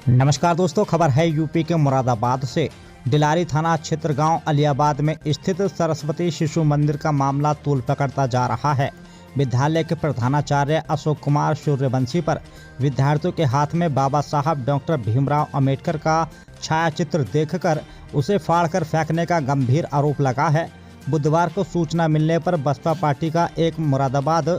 नमस्कार दोस्तों, खबर है यूपी के मुरादाबाद से। डिलारी थाना क्षेत्र गांव अलियाबाद में स्थित सरस्वती शिशु मंदिर का मामला तूल पकड़ता जा रहा है। विद्यालय के प्रधानाचार्य अशोक कुमार सूर्यवंशी पर विद्यार्थियों के हाथ में बाबा साहब डॉक्टर भीमराव अंबेडकर का छायाचित्र देखकर उसे फाड़कर फेंकने का गंभीर आरोप लगा है। बुधवार को सूचना मिलने पर बसपा पार्टी का एक मुरादाबाद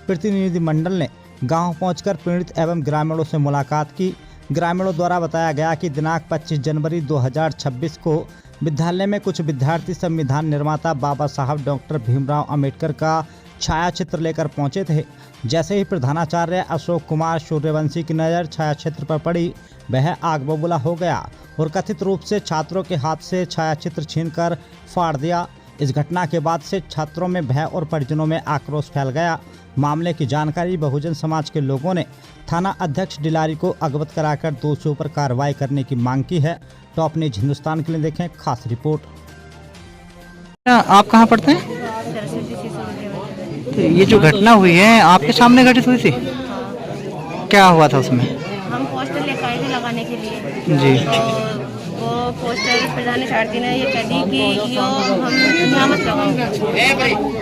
प्रतिनिधिमंडल ने गांव पहुंचकर पीड़ित एवं ग्रामीणों से मुलाकात की। ग्रामीणों द्वारा बताया गया कि दिनांक 25 जनवरी 2026 को विद्यालय में कुछ विद्यार्थी संविधान निर्माता बाबा साहब डॉक्टर भीमराव अंबेडकर का छायाचित्र लेकर पहुंचे थे। जैसे ही प्रधानाचार्य अशोक कुमार सूर्यवंशी की नज़र छायाचित्र पर पड़ी, वह आग बबूला हो गया और कथित रूप से छात्रों के हाथ से छायाचित्र छीनकर फाड़ दिया। इस घटना के बाद से छात्रों में भय और परिजनों में आक्रोश फैल गया। मामले की जानकारी बहुजन समाज के लोगों ने थाना अध्यक्ष डिलारी को अवगत कराकर दोषियों पर कार्रवाई करने की मांग की है। टॉप न्यूज हिंदुस्तान के लिए देखें खास रिपोर्ट। आप कहाँ पढ़ते हैं? तो ये जो घटना हुई है आपके सामने घटित हुई थी? क्या हुआ था उसमें? हम पोस्टर लेकर आए थे लगाने के लिए जी। तो वो पोस्टर प्रधानाचार्य ने ये कह दी कि यो हम यहाँ मत लगाओ,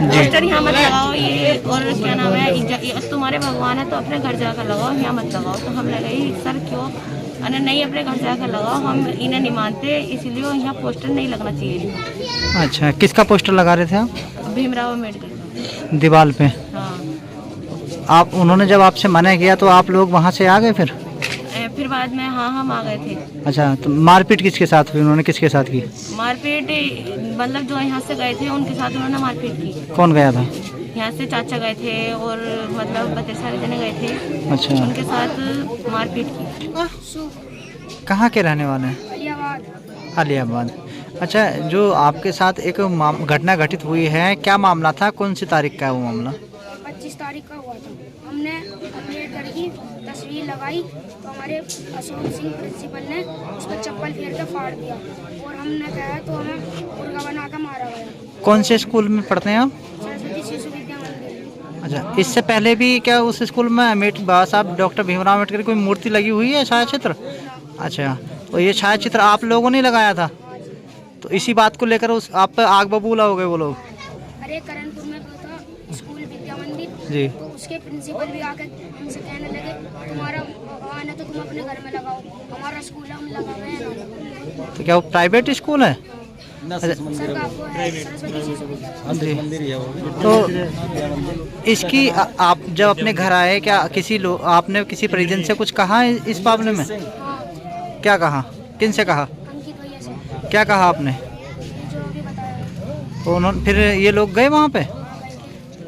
पोस्टर यहाँ मत लगाओ, ये और क्या नाम है, ये तुम्हारे भगवान है तो अपने घर जाकर लगाओ, यहाँ मत लगाओ। तो हम लगे सर क्यों? अरे नहीं, अपने घर जाकर लगाओ, हम इन्हें नहीं मानते, इसीलिए यहाँ पोस्टर नहीं लगना चाहिए। अच्छा, किसका पोस्टर लगा रहे थे आप? भीमराव अम्बेडकर का। दीवार पे? हाँ। उन्होंने जब आपसे मना किया तो आप लोग वहाँ से आ गए फिर बाद में हाँ हम आ गए थे। अच्छा, तो मारपीट किसके साथ हुई? उन्होंने किसके साथ की मारपीट? मतलब जो यहाँ से गए थे उनके साथ उन्होंने मारपीट की। कौन गया था? यहाँ से चाचा गए थे और मतलब 32 सारे जने गए थे। अच्छा, उनके साथ मारपीट की। कहाँ के रहने वाले हैं? अलियाबाद। अच्छा, जो आपके साथ एक घटना घटित हुई है, क्या मामला था? कौन सी तारीख का है वो मामला? 25 तारीख का हुआ था। हमने अम्बेडकर की तस्वीर लगाई तो हमारे अशोक सिंह प्रिंसिपल ने उस पर चप्पल फेर के फाड़ दिया और हमने कहा तो हमें मुर्गा बना कर मारा गया। कौन से स्कूल में पढ़ते हैं आप? सरस्वती शिशु विद्या मंदिर। अच्छा, इससे पहले भी क्या उस स्कूल में बाबा साहब डॉक्टर भीमराव अम्बेडकर की कोई मूर्ति लगी हुई है, छायाचित्र? अच्छा, तो ये छायाचित्र आप लोगों ने लगाया था? तो इसी बात को लेकर उस आप पे आग बबूला हो गए वो लोग? अरे करणपुर में था स्कूल विद्या मंदिर जी। तो उसके प्रिंसिपल भी आकर हमसे कहने लगे तुम्हारा भगवान है तो तुम अपने घर में लगाओ, हमारा स्कूल है हम लगा गए हैं। तो क्या वो प्राइवेट स्कूल है? सर का वो है सरस्वती शिशु विद्या मंदिर। तो इसकी आप जब अपने घर आए, क्या किसी लोग आपने किसी परिजन से कुछ कहा इस मामले में? क्या कहा? किन से कहा? अंकित भैया से क्या कहा आपने? जो अभी बताया। तो उन्होंने फिर ये लोग गए वहाँ पे?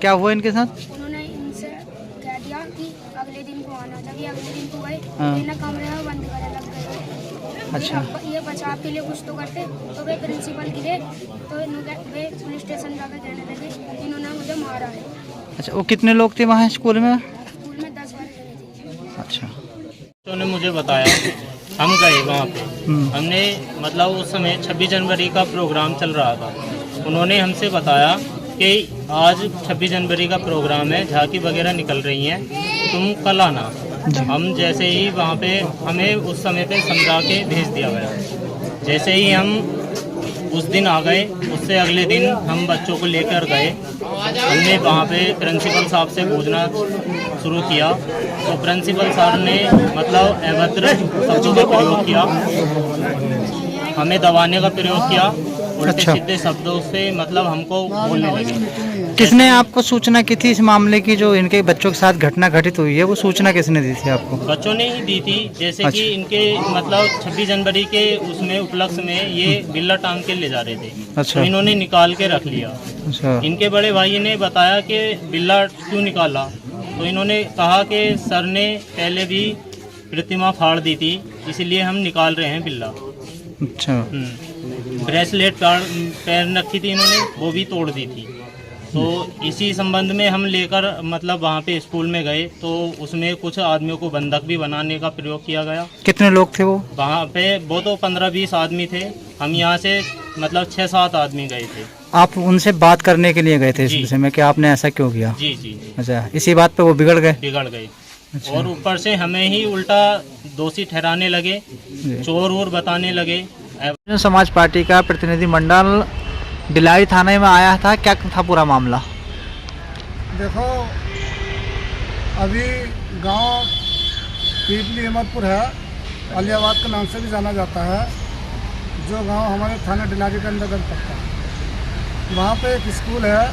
क्या हुआ इनके साथ? उन्होंने इनसे कह दिया कि अगले दिन को आना, जब ये अगले दिन को गए हाँ। तो इन्हें कमरे में बंद करने लग गए। अच्छा। ये बचाव के लिए कुछ तो करते तो वे प्रिंसिपल गिरे तो वे पुलिस स्टेशन जाकर कहने लगे इन्होंने मुझे मारा है। अच्छा, वो कितने लोग थे वहाँ स्कूल में? स्कूल में 10-12 जने थे। अच्छा। तो ने मुझे बताया, हम गए वहाँ पे। हमने मतलब उस समय 26 जनवरी का प्रोग्राम चल रहा था। उन्होंने हमसे बताया कि आज 26 जनवरी का प्रोग्राम है, झांकी वगैरह निकल रही हैं, तुम कल आना। हम जैसे ही वहाँ पे हमें उस समय पे समझा के भेज दिया गया। जैसे ही हम उस दिन आ गए, उससे अगले दिन हम बच्चों को लेकर गए। हमने वहाँ पे प्रिंसिपल साहब से पूछना शुरू किया तो प्रिंसिपल साहब ने मतलब अभद्र शब्दों का प्रयोग किया, हमें दबाने का प्रयोग किया, उल्टे सीधे शब्दों से मतलब हमको बोलने लगे। किसने आपको सूचना की थी इस मामले की, जो इनके बच्चों के साथ घटना घटित हुई है? वो सूचना किसने दी थी आपको? बच्चों ने ही दी थी। जैसे कि इनके मतलब 26 जनवरी के उसमें उपलक्ष्य में ये बिल्ला टांग के ले जा रहे थे। अच्छा। तो इन्होंने निकाल के रख लिया। अच्छा। इनके बड़े भाई ने बताया कि बिल्ला क्यों निकाला, तो इन्होंने कहा कि सर ने पहले भी प्रतिमा फाड़ दी थी, इसीलिए हम निकाल रहे हैं बिल्ला। अच्छा। ब्रेसलेट पैर रखी थी इन्होंने, वो भी तोड़ दी थी। तो इसी संबंध में हम लेकर मतलब वहाँ पे स्कूल में गए तो उसमें कुछ आदमियों को बंधक भी बनाने का प्रयोग किया गया। कितने लोग थे वो वहाँ पे? वो तो 15-20 आदमी थे। हम यहाँ से मतलब 6-7 आदमी गए थे। आप उनसे बात करने के लिए गए थे इस विषय में कि आपने ऐसा क्यों किया? जी जी जी। अच्छा, इसी बात पे वो बिगड़ गए? बिगड़ गए। और ऊपर से हमें ही उल्टा दोषी ठहराने लगे, चोर वोर बताने लगे। बहुजन समाज पार्टी का प्रतिनिधि मंडल डिलारी थाने में आया था, क्या था पूरा मामला? देखो, अभी गांव पीपली अहमदपुर है, अलियाबाद के नाम से भी जाना जाता है, जो गांव हमारे थाना डिलारी के अंतर्गत पड़ता है। वहाँ पे एक स्कूल है,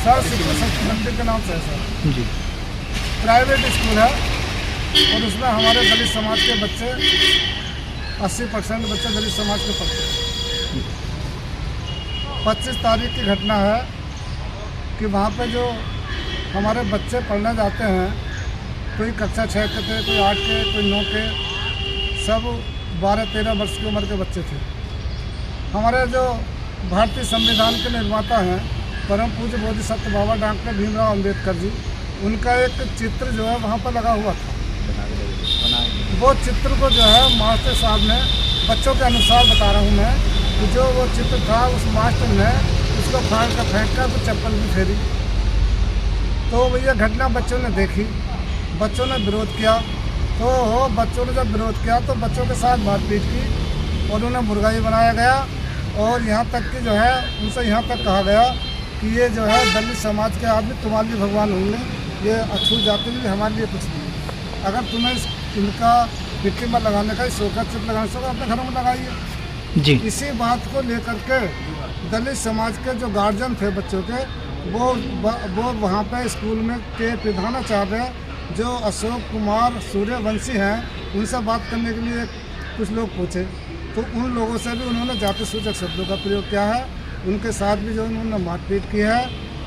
सरस्वती मंदिर के नाम से है सर जी। प्राइवेट स्कूल है और उसमें हमारे दलित समाज के बच्चे 80% बच्चे दलित समाज के पढ़ते हैं। 25 तारीख की घटना है कि वहाँ पे जो हमारे बच्चे पढ़ने जाते हैं, कोई कक्षा 6 के थे, कोई 8 के, कोई 9 के, सब 12-13 वर्ष की उम्र के बच्चे थे। हमारे जो भारतीय संविधान के निर्माता हैं परम पूज्य बोधिसत्व बाबा डॉक्टर भीमराव अंबेडकर जी, उनका एक चित्र जो है वहाँ पर लगा हुआ था। वो चित्र को जो है मास्टर साहब ने, बच्चों के अनुसार बता रहा हूँ मैं, कि जो वो चित्र था उस मास्टर ने उसको फाड़ कर फेंक कर तो चप्पल भी फेरी। तो ये घटना बच्चों ने देखी, बच्चों ने विरोध किया। तो बच्चों ने जब विरोध किया तो बच्चों के साथ मारपीट की और उन्हें मुर्गाई बनाया गया। और यहाँ तक कि जो है उनसे यहाँ तक कहा गया कि ये जो है दलित समाज के आदमी तुम्हारे लिए भगवान होंगे, ये अछूत जाति भी हमारे लिए कुछ नहीं। अगर तुम्हें इनका मिट्टी में लगाने का शौक है, चित्र लगाने से अपने घरों में लगाइए जी। इसी बात को लेकर के दलित समाज के जो गार्जियन थे बच्चों के, वो वहाँ पे स्कूल में के प्रधानाचार्य जो अशोक कुमार सूर्यवंशी हैं, उनसे बात करने के लिए कुछ लोग पूछे। तो उन लोगों से भी उन्होंने जाति सूचक शब्दों का प्रयोग किया है, उनके साथ भी जो उन्होंने मारपीट की है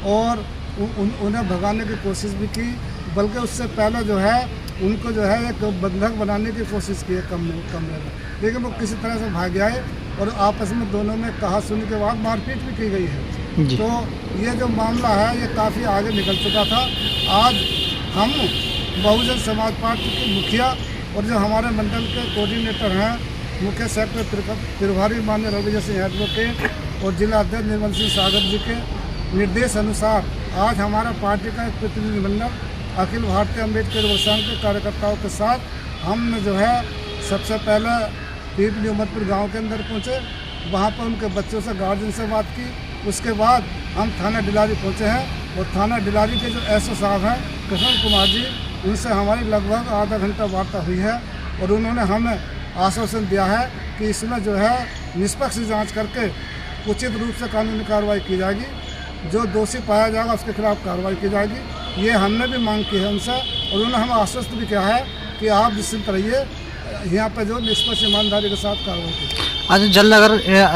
और उन्हें भगाने की कोशिश भी की। बल्कि उससे पहले जो है उनको जो है एक बंधक बनाने की कोशिश की है कमरे में, लेकिन वो किसी तरह से भाग गए और आपस में दोनों में कहा सुनी के बाद मारपीट भी की गई है जी। तो ये जो मामला है ये काफ़ी आगे निकल चुका था। आज हम बहुजन समाज पार्टी के मुखिया और जो हमारे मंडल के कोऑर्डिनेटर हैं, मुख्य सेक्रेटरी प्रभारी माननीय रवि सिंह एडवोकेट और जिला अध्यक्ष निर्मल सिंह सागर जी के निर्देश अनुसार आज हमारा पार्टी का एक प्रतिनिधिमंडल अखिल भारतीय अम्बेडकर वर्षांग के कार्यकर्ताओं के साथ हमने जो है सबसे पहले पीपली अहमदपुर गांव के अंदर पहुंचे, वहां पर उनके बच्चों से गार्जियन से बात की। उसके बाद हम थाना डिलारी पहुंचे हैं और थाना डिलारी के जो एसओ साहब हैं कृष्ण कुमार जी, उनसे हमारी लगभग आधा घंटा वार्ता हुई है और उन्होंने हमें आश्वासन दिया है कि इसमें जो है निष्पक्ष जांच करके उचित रूप से कानूनी कार्रवाई की जाएगी, जो दोषी पाया जाएगा उसके खिलाफ कार्रवाई की जाएगी। ये हमने भी मांग की है उनसे और उन्होंने हमें आश्वस्त भी किया है कि आप निश्चिंत रहिए, यहाँ पर जो निष्पक्ष ईमानदारी के साथ कार्रवाई की। आज जल्द अगर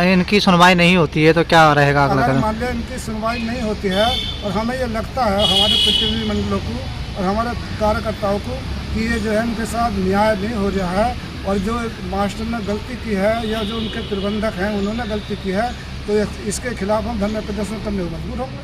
इनकी सुनवाई नहीं होती है तो क्या रहेगा अगला अगर कदम? मान लिया इनकी सुनवाई नहीं होती है और हमें ये लगता है हमारे प्रतिनिधिमंडलों को और हमारे कार्यकर्ताओं को कि ये जो है इनके साथ न्याय नहीं हो रहा है और जो मास्टर ने गलती की है या जो उनके प्रबंधक हैं उन्होंने गलती की है, तो इसके खिलाफ हम धरना प्रदर्शन करने को मजबूर होंगे।